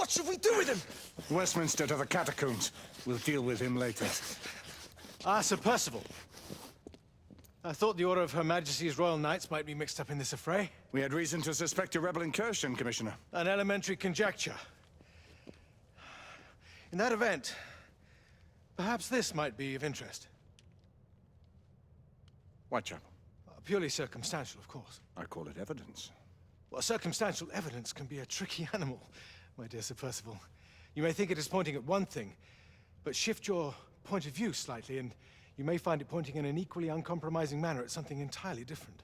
What should we do with him? Westminster to the catacombs. We'll deal with him later. Ah, Sir Percival. I thought the Order of Her Majesty's Royal Knights might be mixed up in this affray. We had reason to suspect a rebel incursion, Commissioner. An elementary conjecture. In that event, perhaps this might be of interest. Whitechapel. Purely circumstantial, of course. I call it evidence. Well, circumstantial evidence can be a tricky animal, my dear Sir Percival. You may think it is pointing at one thing, but shift your point of view slightly, and you may find it pointing in an equally uncompromising manner at something entirely different.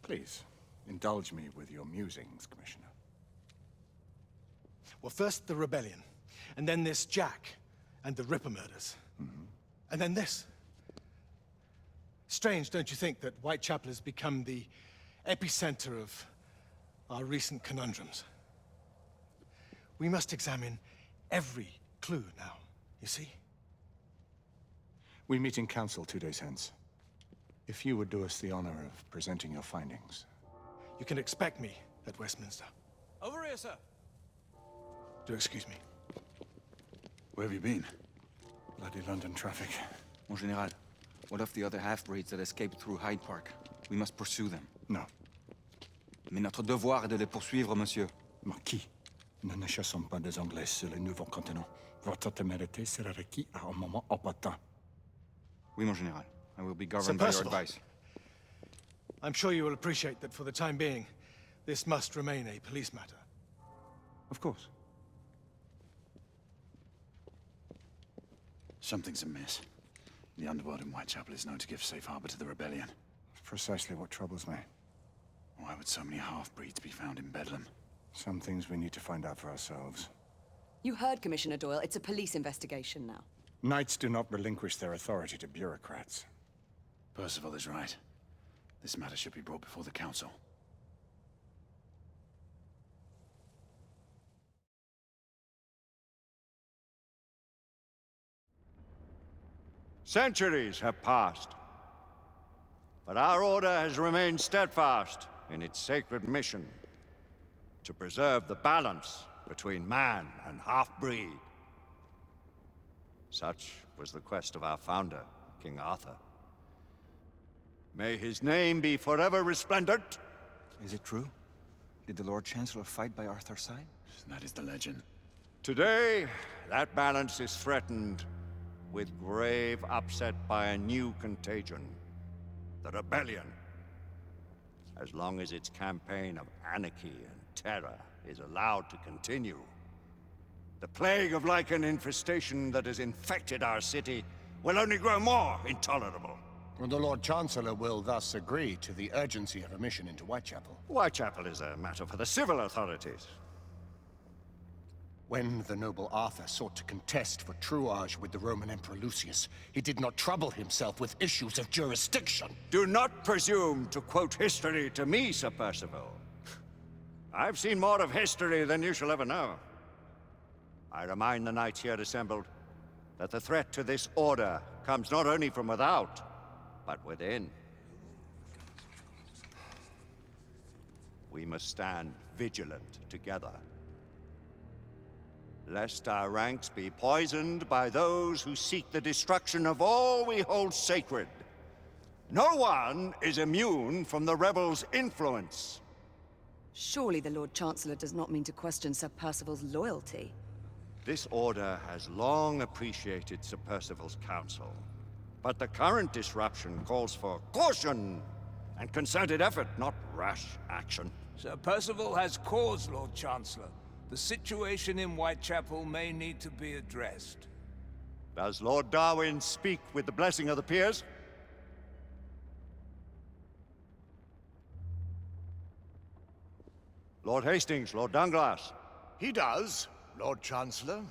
Please, indulge me with your musings, Commissioner. Well, first the rebellion, and then this Jack, and the Ripper murders. And then this. Strange, don't you think, that Whitechapel has become the epicenter of our recent conundrums? We must examine every clue now, you see? We meet in council 2 days hence. If you would do us the honor of presenting your findings. You can expect me at Westminster. Over here, sir. Do excuse me. Where have you been? Bloody London traffic. Mon Général, what of the other half-breeds that escaped through Hyde Park? We must pursue them. No. Mais notre devoir est de les poursuivre, monsieur. Marquis, nous ne chassons pas des Anglais sur les nouveaux continents. Votre témérité sera requise à un moment opportun. Oui, mon Général. I will be governed by your advice. I'm sure you will appreciate that for the time being, this must remain a police matter. Of course. Something's amiss. The underworld in Whitechapel is known to give safe harbor to the rebellion. It's precisely what troubles me. Why would so many half-breeds be found in Bedlam? Some things we need to find out for ourselves. You heard, Commissioner Doyle. It's a police investigation now. Knights do not relinquish their authority to bureaucrats. Percival is right. This matter should be brought before the council. Centuries have passed, but our order has remained steadfast in its sacred mission to preserve the balance between man and half-breed. Such was the quest of our founder, King Arthur. May his name be forever resplendent. Is it true? Did the Lord Chancellor fight by Arthur's side? That is the legend. Today, that balance is threatened with grave upset by a new contagion, the rebellion. As long as its campaign of anarchy and terror is allowed to continue, the plague of lichen infestation that has infected our city will only grow more intolerable. Well, the Lord Chancellor will thus agree to the urgency of a mission into Whitechapel. Whitechapel is a matter for the civil authorities. When the noble Arthur sought to contest for truage with the Roman Emperor Lucius, he did not trouble himself with issues of jurisdiction. Do not presume to quote history to me, Sir Percival. I've seen more of history than you shall ever know. I remind the knights here assembled that the threat to this order comes not only from without, but within. We must stand vigilant together, lest our ranks be poisoned by those who seek the destruction of all we hold sacred. No one is immune from the rebels' influence. Surely the Lord Chancellor does not mean to question Sir Percival's loyalty. This order has long appreciated Sir Percival's counsel, but the current disruption calls for caution and concerted effort, not rash action. Sir Percival has cause, Lord Chancellor. The situation in Whitechapel may need to be addressed. Does Lord Darwin speak with the blessing of the peers? Lord Hastings, Lord Dunglass. He does, Lord Chancellor.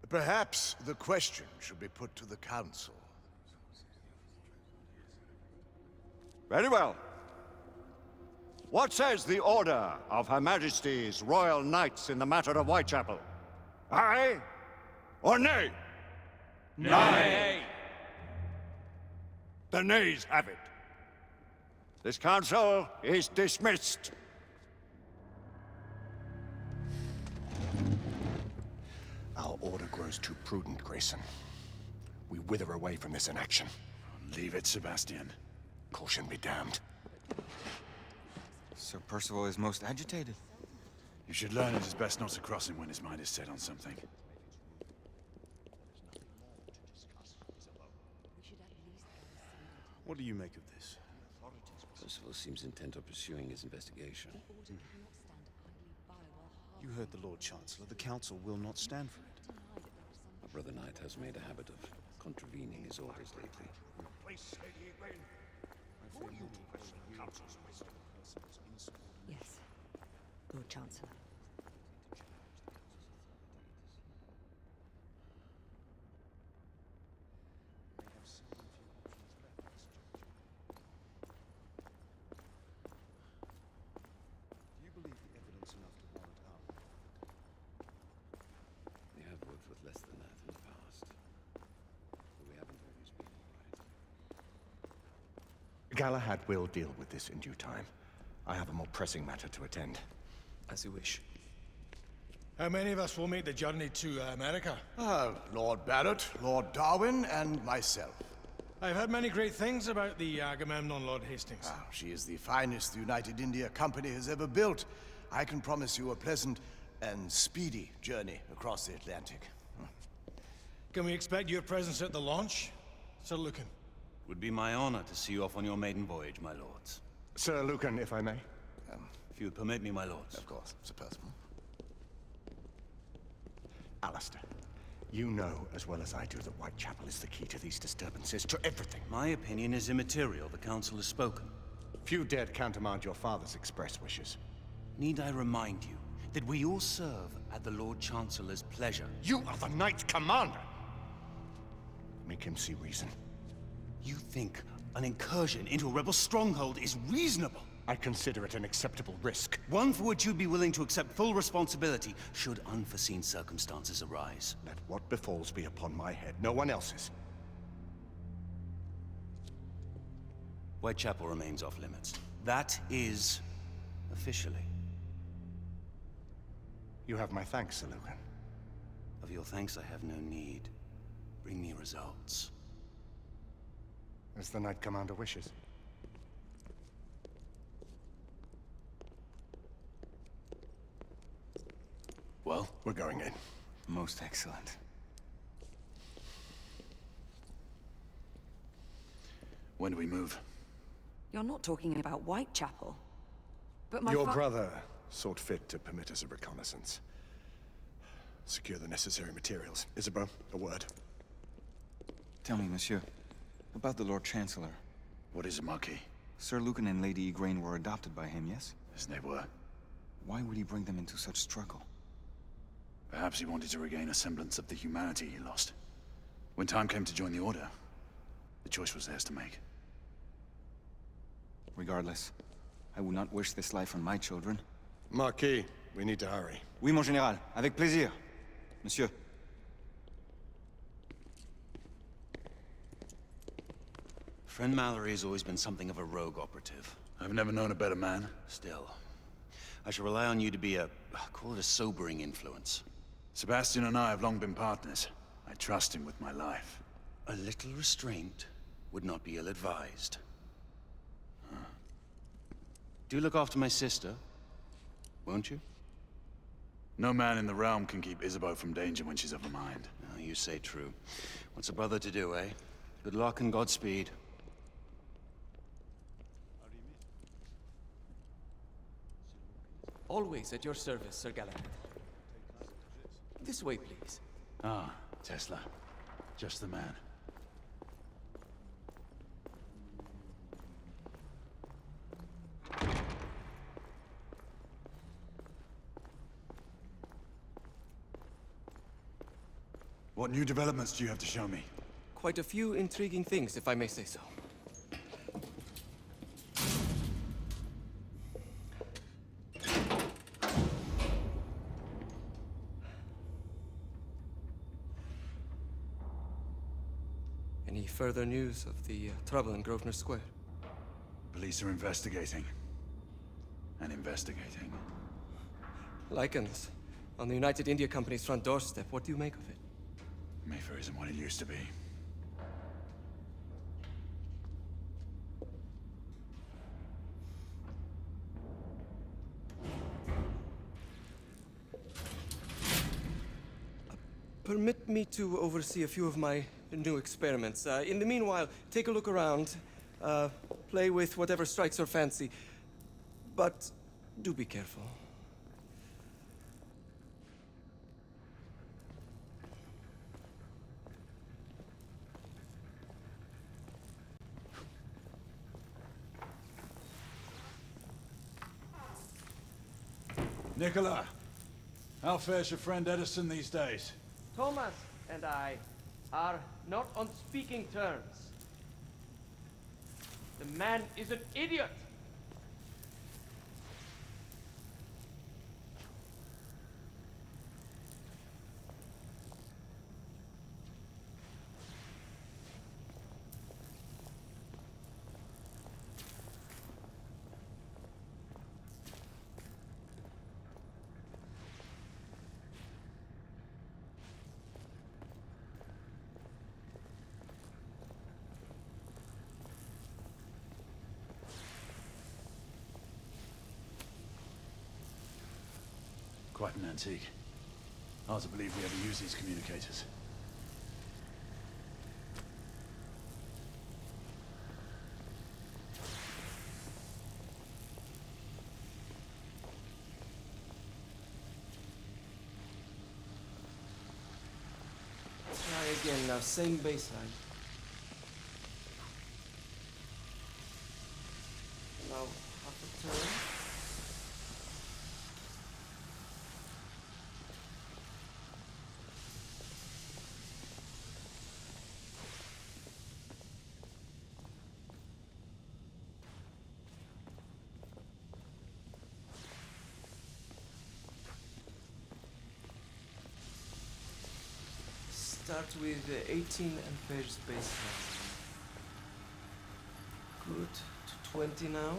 Perhaps the question should be put to the Council. Very well. What says the Order of Her Majesty's Royal Knights in the matter of Whitechapel? Aye or nay? Nay! The nays have it. This council is dismissed. Our order grows too prudent, Grayson. We wither away from this inaction. Leave it, Sebastian. Caution be damned. Sir Percival is most agitated. You should learn it is best not to cross him when his mind is set on something. What do you make of this? Percival seems intent on pursuing his investigation. You heard the Lord Chancellor. The Council will not stand for it. My brother Knight has made a habit of contravening his orders lately. Yes, Lord Chancellor. Do you believe the evidence enough to warrant our... We have worked with less than that in the past. But we haven't always been right. Galahad will deal with this in due time. I have a more pressing matter to attend. As you wish. How many of us will make the journey to America? Lord Barrett, Lord Darwin, and myself. I've heard many great things about the Agamemnon, Lord Hastings. She is the finest the United India Company has ever built. I can promise you a pleasant and speedy journey across the Atlantic. Can we expect your presence at the launch, Sir Lucan? Would be my honor to see you off on your maiden voyage, my lords. Sir Lucan, if I may. If you would permit me, my lords. Of course, Sir Percival. Alistair, you know as well as I do that Whitechapel is the key to these disturbances, to everything. My opinion is immaterial. The Council has spoken. Few dared countermand your father's express wishes. Need I remind you that we all serve at the Lord Chancellor's pleasure? You are the Knight Commander! Make him see reason. You think an incursion into a rebel stronghold is reasonable? I consider it an acceptable risk. One for which you'd be willing to accept full responsibility should unforeseen circumstances arise. Let what befalls be upon my head, no one else's. Whitechapel remains off limits. That is officially. You have my thanks, Sir Lucan. Of your thanks I have no need. Bring me results. As the Knight Commander wishes. Well, we're going in. Most excellent. When do we move? You're not talking about Whitechapel. But my Your brother sought fit to permit us a reconnaissance. Secure the necessary materials. Isabeau, a word. Tell me, monsieur, about the Lord Chancellor. What is it, Marquis? Sir Lucan and Lady Igraine were adopted by him, yes? Yes, they were. Why would he bring them into such struggle? Perhaps he wanted to regain a semblance of the humanity he lost. When time came to join the Order, the choice was theirs to make. Regardless, I would not wish this life on my children. Marquis, we need to hurry. Oui, mon général. Avec plaisir. Monsieur. Friend Mallory has always been something of a rogue operative. I've never known a better man. Still, I shall rely on you to be call it a sobering influence. Sebastian and I have long been partners. I trust him with my life. A little restraint would not be ill-advised. Do look after my sister, won't you? No man in the realm can keep Isabeau from danger when she's of a mind. Oh, you say true. What's a brother to do, eh? Good luck and Godspeed. Always at your service, Sir Galahad. This way, please. Ah, Tesla. Just the man. What new developments do you have to show me? Quite a few intriguing things, if I may say so. Any further news of the trouble in Grosvenor Square? Police are investigating. And investigating. Lycans. On the United India Company's front doorstep. What do you make of it? Mayfair isn't what it used to be. Permit me to oversee a few of my new experiments. In the meanwhile, take a look around. Play with whatever strikes your fancy. But do be careful. Nicola, how fares your friend Edison these days? Thomas and I are not on speaking terms. The man is an idiot! Quite an antique. Hard to believe we ever use these communicators. Try again now, same baseline. Now, half a turn. Start with 18 amperes baseline. Good. To 20 now.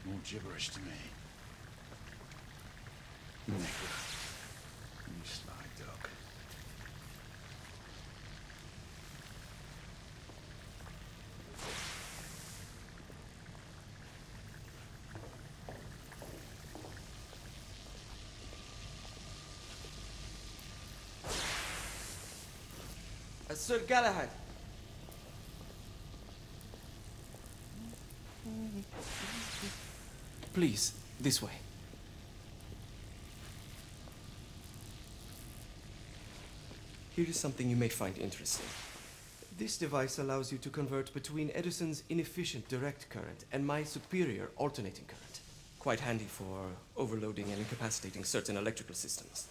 More gibberish to me. Nicola. You sly dog. Sir Galahad. Please, this way. Here is something you may find interesting. This device allows you to convert between Edison's inefficient direct current and my superior alternating current. Quite handy for overloading and incapacitating certain electrical systems.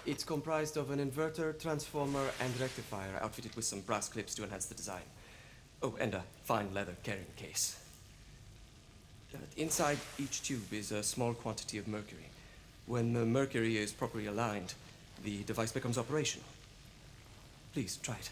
It's comprised of an inverter, transformer, and rectifier outfitted with some brass clips to enhance the design. Oh, and a fine leather carrying case. Inside each tube is a small quantity of mercury. When the mercury is properly aligned, the device becomes operational. Please, try it.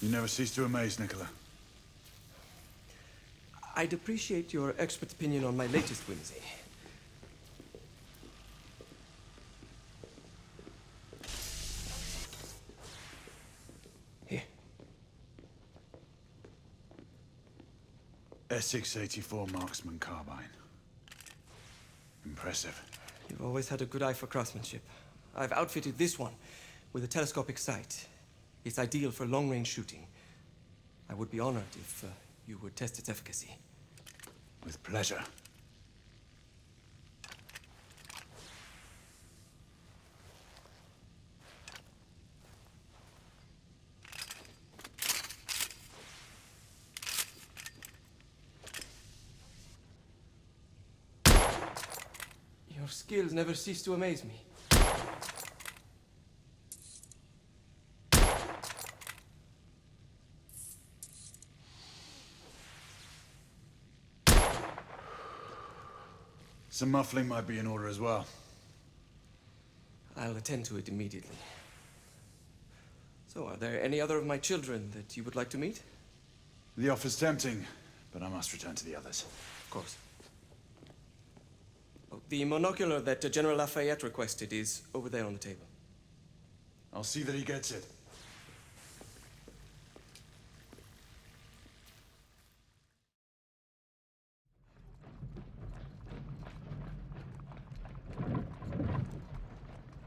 You never cease to amaze, Nicola. I'd appreciate your expert opinion on my latest whimsy. Here. S684 Marksman Carbine. Impressive. You've always had a good eye for craftsmanship. I've outfitted this one with a telescopic sight. It's ideal for long-range shooting. I would be honored if you would test its efficacy. With pleasure. skills never cease to amaze me. Some muffling might be in order as well. I'll attend to it immediately. So, are there any other of my children that you would like to meet? The offer's tempting, but I must return to the others. Of course. Oh, the monocular that General Lafayette requested is over there on the table. I'll see that he gets it.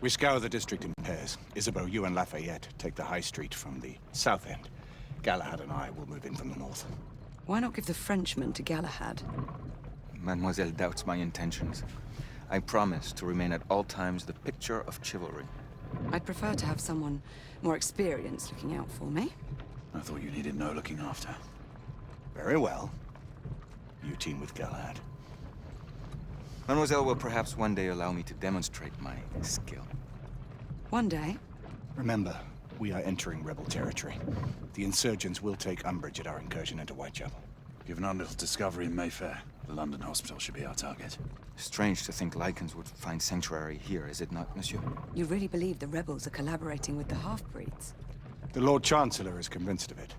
We scour the district in pairs. Isabeau, you and Lafayette take the high street from the south end. Galahad and I will move in from the north. Why not give the Frenchman to Galahad? Mademoiselle doubts my intentions. I promise to remain at all times the picture of chivalry. I'd prefer to have someone more experienced looking out for me. I thought you needed no looking after. Very well. You team with Galahad. Mademoiselle will perhaps one day allow me to demonstrate my skill. One day? Remember, we are entering rebel territory. The insurgents will take umbrage at our incursion into Whitechapel. Given our little discovery in Mayfair, the London hospital should be our target. Strange to think Lycans would find sanctuary here, is it not, monsieur? You really believe the rebels are collaborating with the half-breeds? The Lord Chancellor is convinced of it.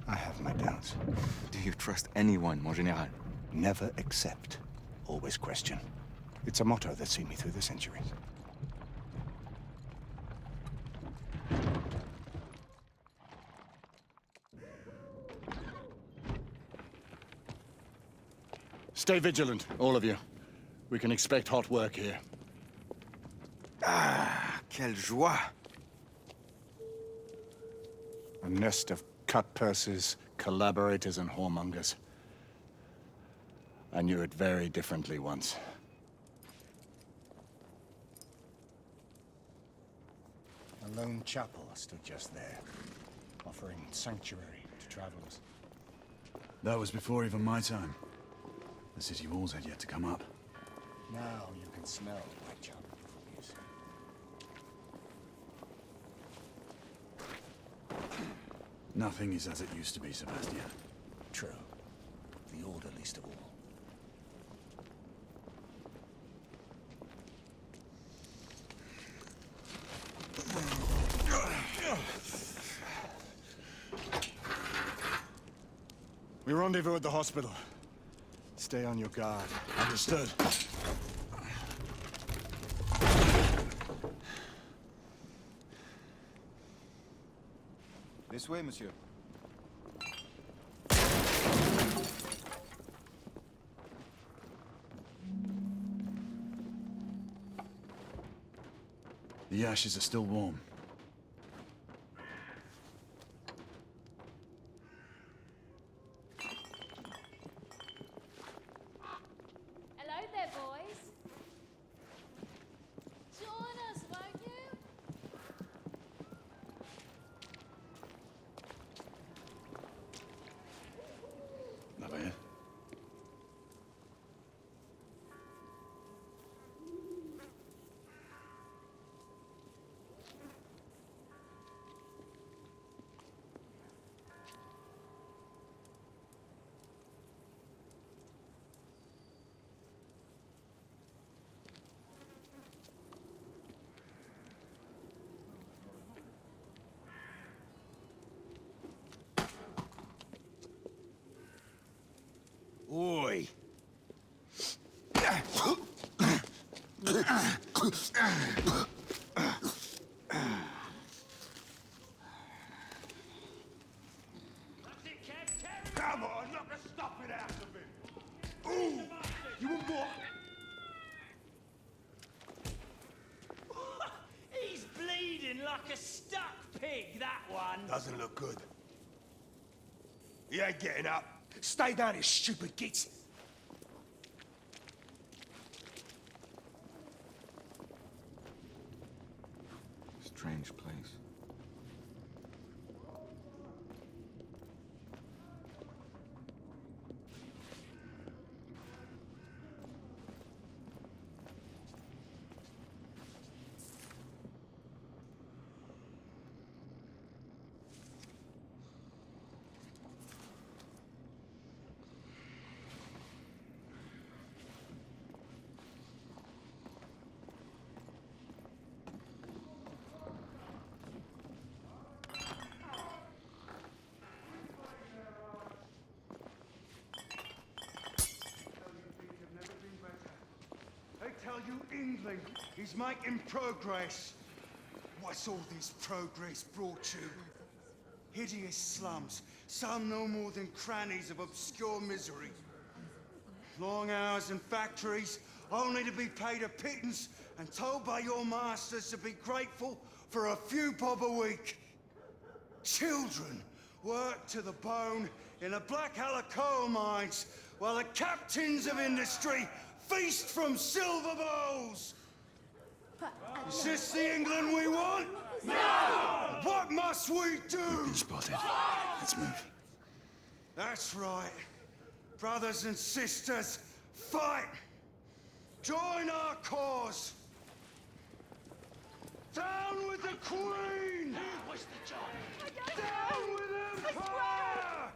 I have my doubts. Do you trust anyone, mon général? Never accept. Always question. It's a motto that's seen me through the centuries. Stay vigilant, all of you. We can expect hot work here. Ah, quelle joie! A nest of cut-purses, collaborators, and whoremongers. I knew it very differently once. A lone chapel stood just there, offering sanctuary to travelers. That was before even my time. The city walls had yet to come up. Now you can smell Whitechapel. Nothing is as it used to be, Sebastian. True. The order least of all. We rendezvous at the hospital. Stay on your guard. Understood. This way, monsieur. The ashes are still warm. Hello there, boys. Join us, won't you? Lafayette. Oi! Come on, knock the stuffing out of him! Ooh! You want more? He's bleeding like a stuck pig, that one. Doesn't look good. He ain't getting up. Stay down, you stupid git. Strange place. tell you England is making progress. What's all this progress brought you? Hideous slums, some no more than crannies of obscure misery. Long hours in factories, only to be paid a pittance and told by your masters to be grateful for a few bob a week. Children work to the bone in the Black Halla coal mines, while the captains of industry feast from silver bowls. Is this the England we want? No! What must we do? Been spotted. Let's move. That's right. Brothers and sisters, fight! Join our cause! Down with the Queen! What's the job? Down with Empire!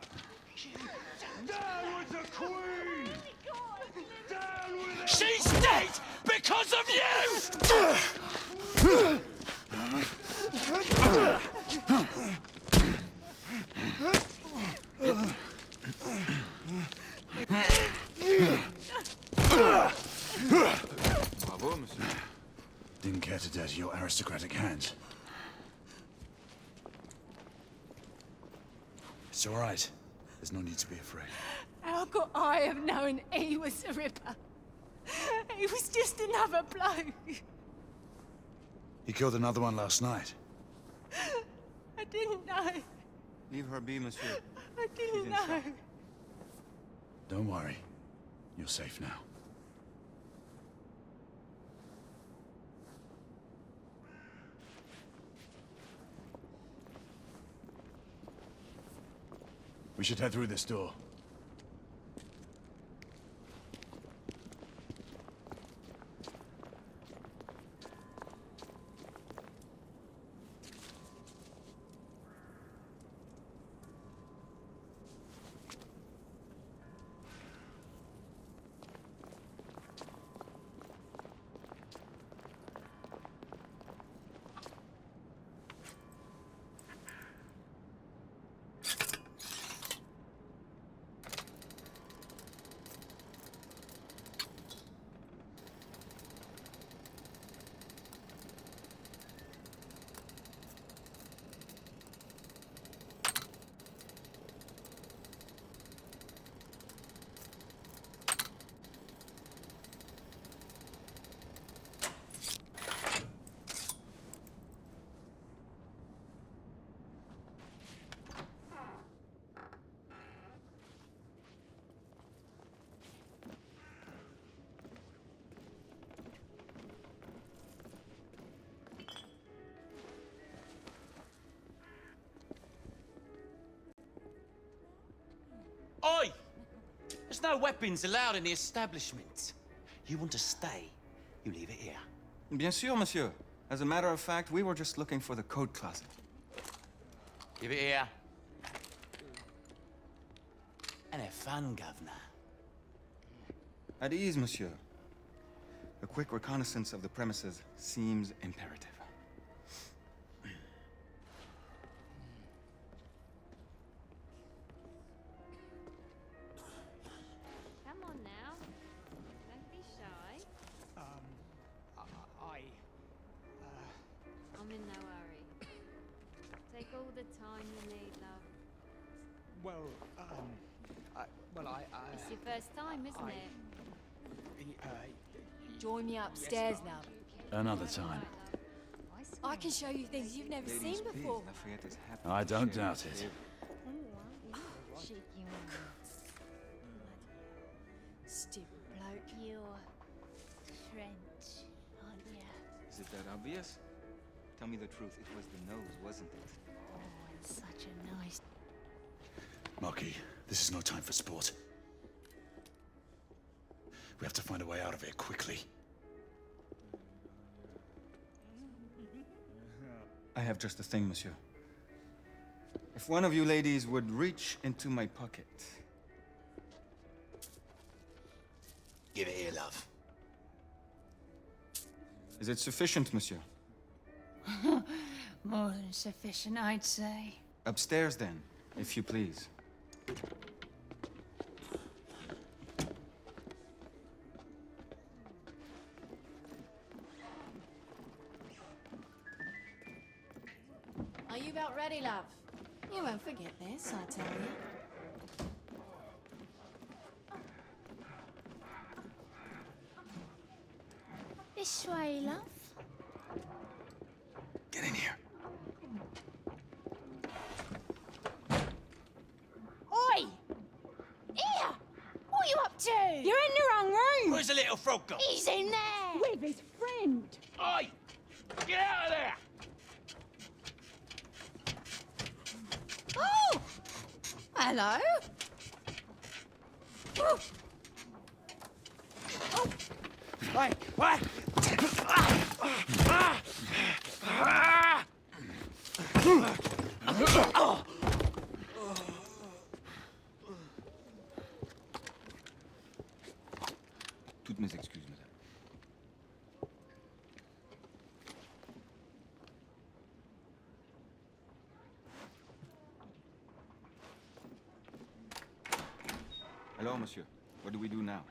Down with the Queen! Down with Empire! She's dead because of you! Bravo, monsieur. Didn't care to dirty your aristocratic hands. It's all right. There's no need to be afraid. How could I have known he was the Ripper? He was just another bloke. He killed another one last night. I didn't know. Leave her be, monsieur. I didn't know. Don't worry. You're safe now. We should head through this door. Oi! There's no weapons allowed in the establishment. You want to stay, you leave it here. Bien sûr, monsieur. As a matter of fact, we were just looking for the code closet. Give it here. And have fun, Governor. At ease, monsieur. A quick reconnaissance of the premises seems imperative. Come on now. Don't be shy. I'm in no hurry. Take all the time you need, love. It's your first time, isn't it? Join me upstairs now. Another time. I can show you things you've never seen before. I don't doubt it. Stupid bloke. You're French, aren't you? Is it that obvious? Tell me the truth. It was the nose, wasn't it? Oh, and such a nice... Marquis, this is no time for sport. We have to find a way out of here quickly. I have just the thing, monsieur. If one of you ladies would reach into my pocket. Give it here, love. Is it sufficient, monsieur? More than sufficient, I'd say. Upstairs, then, if you please. Are you about ready, love? You won't forget this, I tell you. This way, love. Get in here. Oi! Here! What are you up to? You're in the wrong room! Where's the little frog gone? He's in there! With his friend! Oi! Get out of there! Oh! Hello? Oh! Oh! Wait! Wait! Toutes mes excuses, madame. Hello, monsieur. What do we do now?